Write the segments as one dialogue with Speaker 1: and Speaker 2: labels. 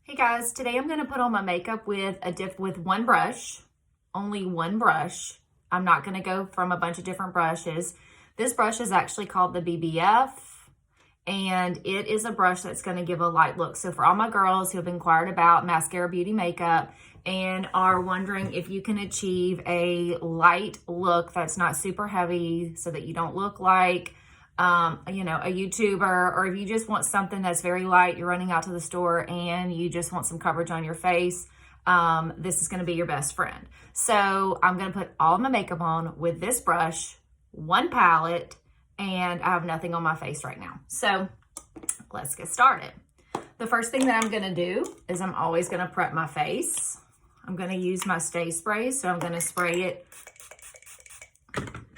Speaker 1: Hey guys, today I'm going to put on my makeup with one brush, only one brush. I'm not going to go from a bunch of different brushes. This brush is actually called the BBF, and it is a brush that's going to give a light look. So for all my girls who have inquired about Maskcara Beauty makeup and are wondering if you can achieve a light look that's not super heavy so that you don't look like a YouTuber, or if you just want something that's very light, you're running out to the store and you just want some coverage on your face, this is going to be your best friend. So I'm going to put all my makeup on with this brush, one palette, and I have nothing on my face right now. So let's get started. The first thing that I'm going to do is I'm always going to prep my face. I'm going to use my Stay Spray, so I'm going to spray it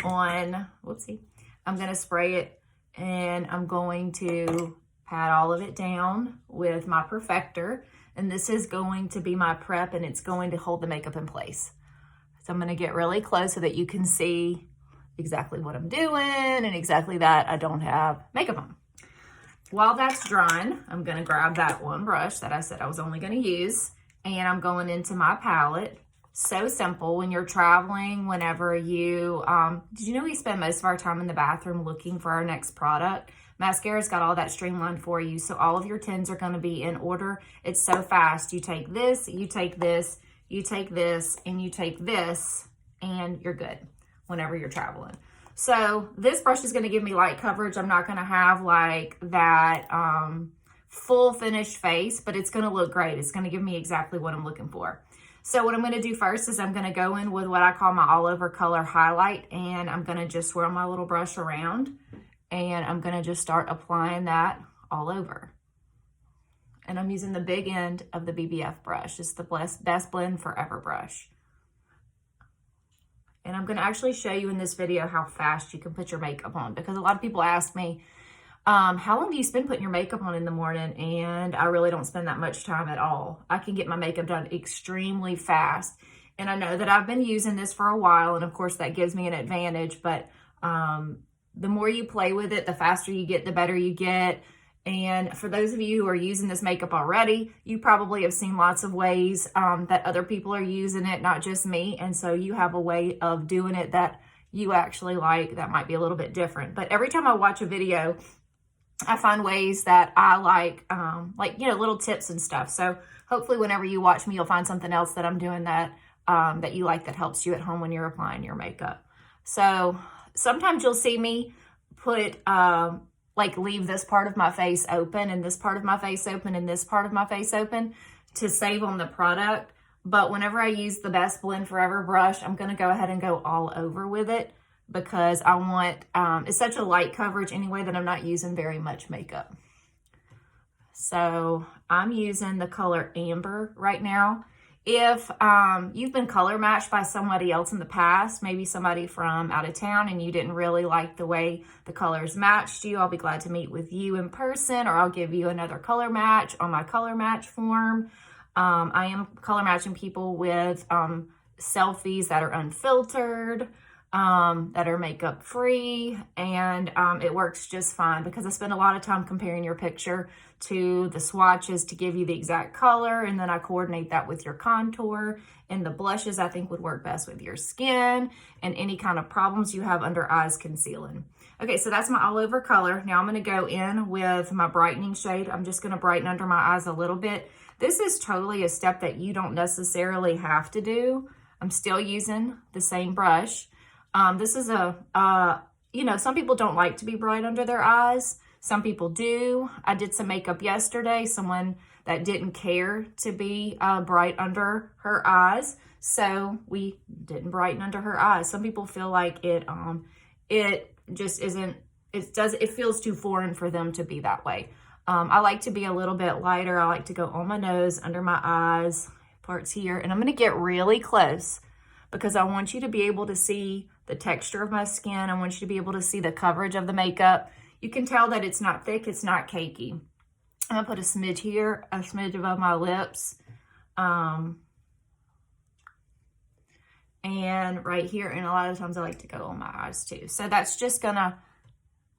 Speaker 1: on, I'm going to spray it and I'm going to pat all of it down with my perfector. And this is going to be my prep, and it's going to hold the makeup in place. So I'm going to get really close so that you can see exactly what I'm doing and exactly that I don't have makeup on. While that's drying, I'm going to grab that one brush that I said I was only going to use, and I'm going into my palette. So simple when you're traveling, whenever you, did you know we spend most of our time in the bathroom looking for our next product? Maskcara's got all that streamlined for you. So all of your tins are going to be in order. It's so fast. You take this, you take this, you take this, and you take this, and you're good whenever you're traveling. So this brush is going to give me light coverage. I'm not going to have like that full finished face, but it's going to look great. It's going to give me exactly what I'm looking for. So what I'm going to do first is I'm going to go in with what I call my all over color highlight, and I'm going to just swirl my little brush around, and I'm going to just start applying that all over. And I'm using the big end of the BBF brush. It's the best blend forever brush. And I'm going to actually show you in this video how fast you can put your makeup on, because a lot of people ask me, how long do you spend putting your makeup on in the morning? And I really don't spend that much time at all. I can get my makeup done extremely fast. And I know that I've been using this for a while, and of course that gives me an advantage, but the more you play with it, the faster you get, the better you get. And for those of you who are using this makeup already, you probably have seen lots of ways that other people are using it, not just me. And so you have a way of doing it that you actually like that might be a little bit different. But every time I watch a video, I find ways that I like little tips and stuff. So hopefully whenever you watch me, you'll find something else that I'm doing that that you like, that helps you at home when you're applying your makeup. So sometimes you'll see me put leave this part of my face open and this part of my face open and this part of my face open to save on the product. But whenever I use the Best Blend Forever brush, I'm going to go ahead and go all over with it, because I want, it's such a light coverage anyway that I'm not using very much makeup. So I'm using the color Amber right now. If you've been color matched by somebody else in the past, maybe somebody from out of town, and you didn't really like the way the colors matched you, I'll be glad to meet with you in person, or I'll give you another color match on my color match form. I am color matching people with selfies that are unfiltered, that are makeup free, and it works just fine, because I spend a lot of time comparing your picture to the swatches to give you the exact color, and then I coordinate that with your contour, and the blushes I think would work best with your skin and any kind of problems you have under eyes concealing. Okay, so that's my all over color. Now I'm going to go in with my brightening shade. I'm just going to brighten under my eyes a little bit. This is totally a step that you don't necessarily have to do. I'm still using the same brush. This is some people don't like to be bright under their eyes. Some people do. I did some makeup yesterday, someone that didn't care to be bright under her eyes. So we didn't brighten under her eyes. Some people feel like it just isn't, it feels too foreign for them to be that way. I like to be a little bit lighter. I like to go on my nose, under my eyes, parts here, and I'm going to get really close, because I want you to be able to see the texture of my skin. I want you to be able to see the coverage of the makeup. You can tell that it's not thick, it's not cakey. I'm gonna put a smidge here, a smidge above my lips, and right here, and a lot of times I like to go on my eyes too. So that's just gonna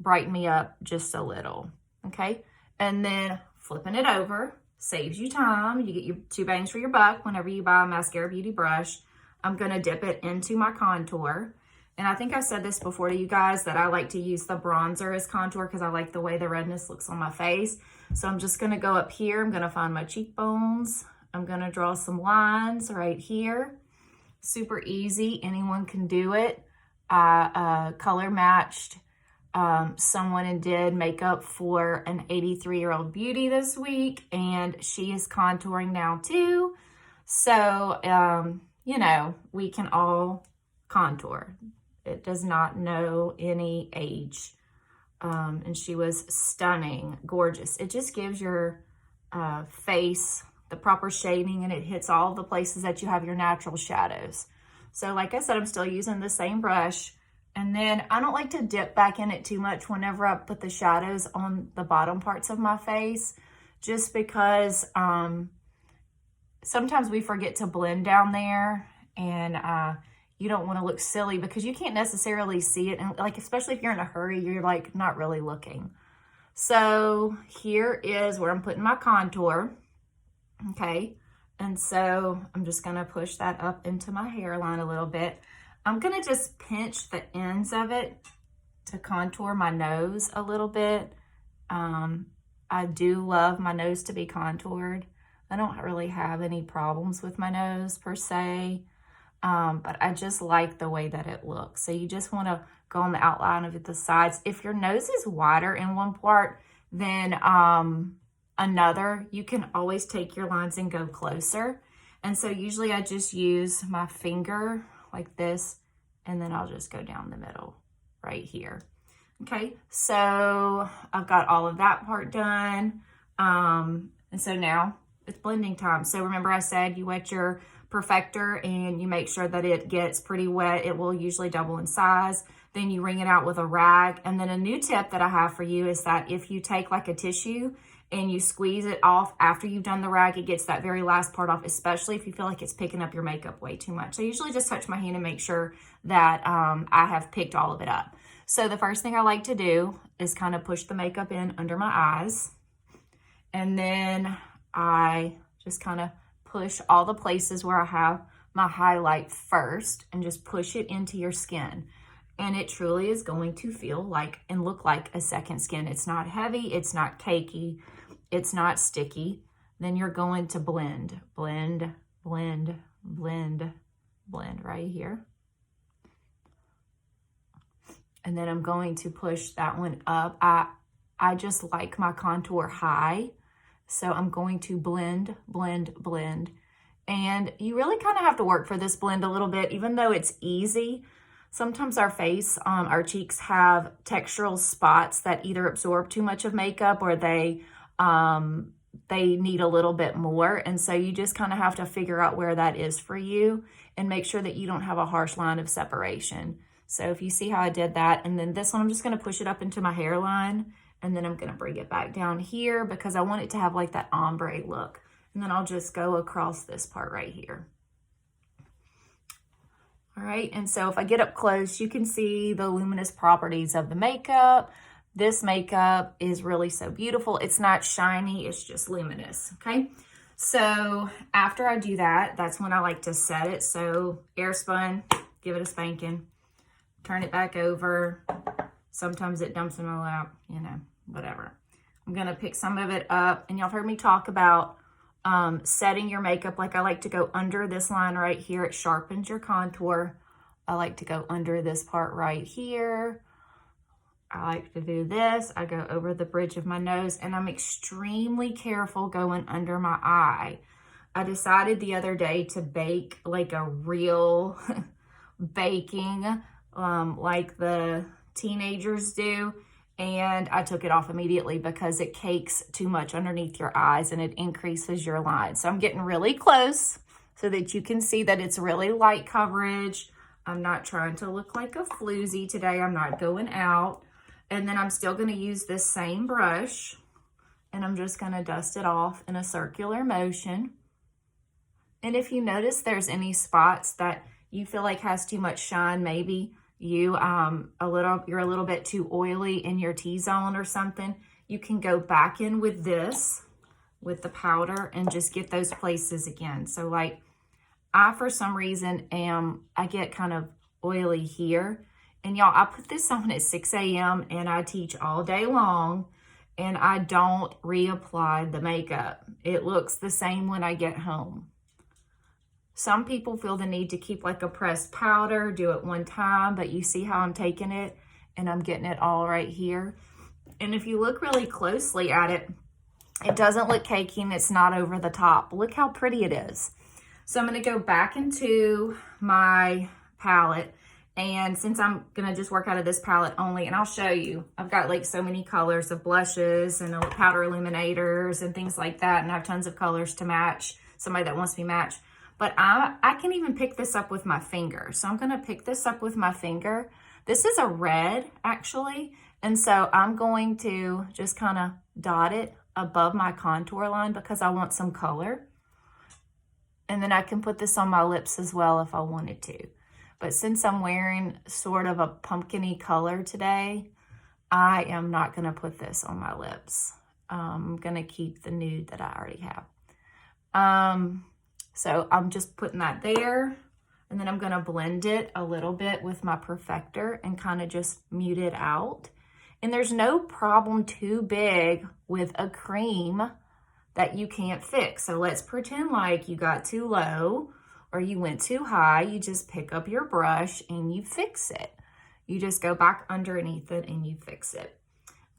Speaker 1: brighten me up just a little, okay? And then flipping it over Saves you time. You get your 2 bangs for your buck whenever you buy a Maskcara Beauty brush. I'm going to dip it into my contour. And I think I've said this before to you guys that I like to use the bronzer as contour because I like the way the redness looks on my face. So I'm just going to go up here. I'm going to find my cheekbones. I'm going to draw some lines right here. Super easy. Anyone can do it. I color matched someone and did makeup for an 83-year-old beauty this week, and she is contouring now too. So, you know, we can all contour. It does not know any age. And she was stunning, gorgeous. It just gives your face the proper shading, and it hits all the places that you have your natural shadows. So like I said, I'm still using the same brush. And then I don't like to dip back in it too much whenever I put the shadows on the bottom parts of my face, just because sometimes we forget to blend down there, and you don't want to look silly because you can't necessarily see it. And like, especially if you're in a hurry, you're like not really looking. So here is where I'm putting my contour. Okay. And so I'm just going to push that up into my hairline a little bit. I'm going to just pinch the ends of it to contour my nose a little bit. I do love my nose to be contoured. I don't really have any problems with my nose per se, but I just like the way that it looks. So you just want to go on the outline of the sides. If your nose is wider in one part than another, you can always take your lines and go closer. And so usually I just use my finger like this, and then I'll just go down the middle right here. Okay, so I've got all of that part done. And so now it's blending time. So remember I said you wet your perfector and you make sure that it gets pretty wet. It will usually double in size. Then you wring it out with a rag. And then a new tip that I have for you is that if you take like a tissue and you squeeze it off after you've done the rag, it gets that very last part off, especially if you feel like it's picking up your makeup way too much. So I usually just touch my hand and make sure that I have picked all of it up. So the first thing I like to do is kind of push the makeup in under my eyes. And then I just kind of push all the places where I have my highlight first and just push it into your skin. And it truly is going to feel like and look like a second skin. It's not heavy, it's not cakey, it's not sticky. Then you're going to blend, blend, blend, blend, blend right here. And then I'm going to push that one up. I just like my contour high. So I'm going to blend, blend, blend. And you really kind of have to work for this blend a little bit, even though it's easy. Sometimes our face, our cheeks have textural spots that either absorb too much of makeup or they need a little bit more. And so you just kind of have to figure out where that is for you and make sure that you don't have a harsh line of separation. So if you see how I did that, and then this one, I'm just going to push it up into my hairline, and then I'm going to bring it back down here because I want it to have like that ombre look. And then I'll just go across this part right here. All right, and so if I get up close, you can see the luminous properties of the makeup. This makeup is really so beautiful. It's not shiny, it's just luminous, okay? So after I do that, that's when I like to set it. So air spun, give it a spanking, turn it back over. Sometimes it dumps in my lap, you know, whatever. I'm gonna pick some of it up, and y'all heard me talk about setting your makeup. Like I like to go under this line right here. It sharpens your contour. I like to go under this part right here. I like to do this. I go over the bridge of my nose, and I'm extremely careful going under my eye. I decided the other day to bake like a real baking, like the teenagers do. And I took it off immediately because it cakes too much underneath your eyes and it increases your line. So I'm getting really close so that you can see that it's really light coverage. I'm not trying to look like a floozy today. I'm not going out. And then I'm still going to use this same brush, and I'm just going to dust it off in a circular motion. And if you notice there's any spots that you feel like has too much shine, maybe you're a little bit too oily in your T-zone or something, you can go back in with this with the powder and just get those places again. So like I, for some reason, I get kind of oily here. And y'all, I put this on at 6 a.m. and I teach all day long and I don't reapply the makeup. It looks the same when I get home. Some people feel the need to keep like a pressed powder, do it one time, but you see how I'm taking it and I'm getting it all right here. And if you look really closely at it, it doesn't look cakey and it's not over the top. Look how pretty it is. So I'm going to go back into my palette. And since I'm going to just work out of this palette only, and I'll show you, I've got like so many colors of blushes and powder illuminators and things like that. And I have tons of colors to match somebody that wants me matched. But I can even pick this up with my finger. So I'm going to pick this up with my finger. This is a red, actually. And so I'm going to just kind of dot it above my contour line because I want some color. And then I can put this on my lips as well if I wanted to. But since I'm wearing sort of a pumpkin-y color today, I am not going to put this on my lips. I'm going to keep the nude that I already have. So I'm just putting that there. And then I'm going to blend it a little bit with my perfector and kind of just mute it out. And there's no problem too big with a cream that you can't fix. So let's pretend like you got too low or you went too high. You just pick up your brush and you fix it. You just go back underneath it and you fix it.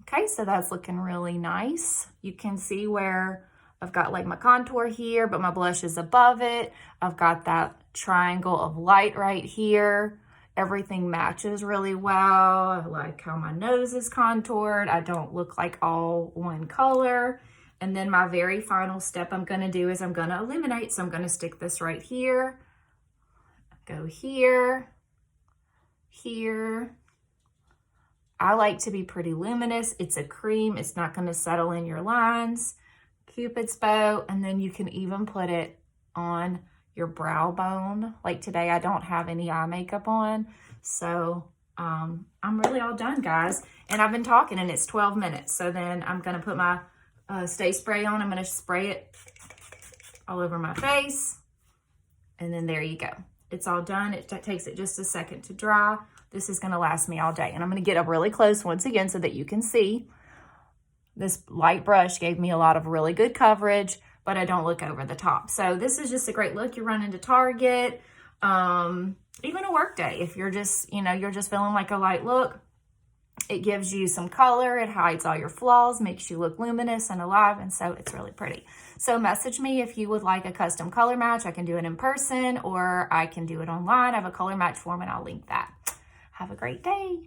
Speaker 1: Okay, so that's looking really nice. You can see where I've got like my contour here, but my blush is above it. I've got that triangle of light right here. Everything matches really well. I like how my nose is contoured. I don't look like all one color. And then my very final step I'm gonna do is I'm gonna illuminate. So I'm gonna stick this right here, go here, here. I like to be pretty luminous. It's a cream. It's not gonna settle in your lines. Cupid's bow, and then you can even put it on your brow bone. Like today, I don't have any eye makeup on, so I'm really all done, guys. And I've been talking, and it's 12 minutes. So then I'm gonna put my Stay Spray on. I'm gonna spray it all over my face, and then there you go. It's all done. It takes it just a second to dry. This is gonna last me all day, and I'm gonna get up really close once again so that you can see. This light brush gave me a lot of really good coverage, but I don't look over the top. So this is just a great look. You run into Target, even a work day. If you're just, you're just feeling like a light look, it gives you some color. It hides all your flaws, makes you look luminous and alive. And so it's really pretty. So message me if you would like a custom color match. I can do it in person or I can do it online. I have a color match form and I'll link that. Have a great day.